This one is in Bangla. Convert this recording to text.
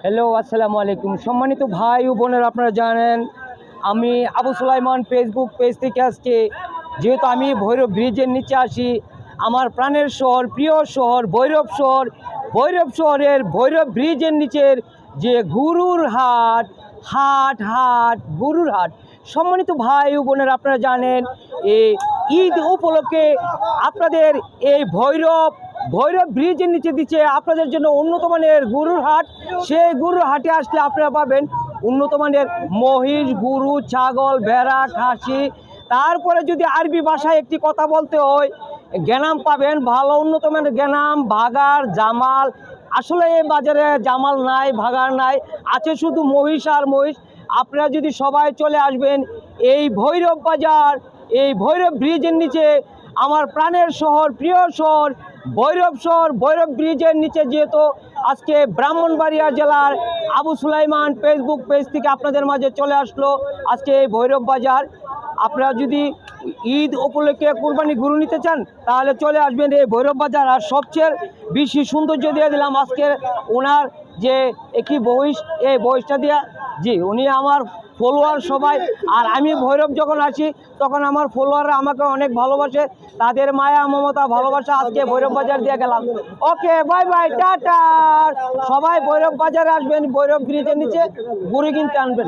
হ্যালো, আসসালামু আলাইকুম। সম্মানিত ভাই ও বোনেরা, আপনারা জানেন আমি আবু সুলাইমান ফেসবুক পেজ থেকে আজকে, যেহেতু আমি ভৈরব ব্রিজের নিচে আসি, আমার প্রাণের শহর, প্রিয় শহর ভৈরব শহর। ভৈরব শহরের ভৈরব ব্রিজের নিচের যে গরুর হাট, গরুর হাট। সম্মানিত ভাই ও বোনেরা, আপনারা জানেন এই ঈদ উপলক্ষে আপনাদের এই ভৈরব ব্রিজের নিচে দিচ্ছে আপনাদের জন্য উন্নত মানের গরুর হাট। সেই গরুর হাটে আসলে আপনারা পাবেন উন্নত মানের মহিষ, গরু, ছাগল, ভেড়া, খাসি। তারপরে যদি আরবি ভাষায় একটি কথা বলতে হয়, গ্যানাম পাবেন, ভালো উন্নত মানের গ্যানাম, ভাগার, জামাল। আসলে এই বাজারে জামাল নাই, ভাগার নাই, আছে শুধু মহিষ আর মহিষ। আপনারা যদি সবাই চলে আসবেন এই ভৈরব বাজার, এই ভৈরব ব্রিজের নিচে, আমার প্রাণের শহর, প্রিয় শহর ভৈরব ব্রিজের নিচে। যেহেতু আজকে ব্রাহ্মণবাড়িয়া জেলার আবু সুলাইমান ফেসবুক পেজ থেকে আপনাদের মাঝে চলে আসলো আজকে এই ভৈরব বাজার। আপনারা যদি ঈদ উপলক্ষে কুরবানি গরু নিতে চান তাহলে চলে আসবেন এই ভৈরব বাজার। আর সবচেয়ে বেশি সৌন্দর্য দিয়ে দিলাম আজকে ওনার যে একটি বয়স, এই বয়সটা দিয়ে, জি উনি আমার ফলোয়ার সবাই। আর আমি ভৈরব যখন আসি তখন আমার ফলোয়াররা আমাকে অনেক ভালোবাসে, তাদের মায়া মমতা ভালোবাসা আজকে ভৈরব বাজার দিয়ে গেলাম। ওকে, বাই বাই, টাটা। সবাই ভৈরব বাজারে আসবেন, ভৈরব ব্রিজের নিচে গরু কিনতে আনবেন।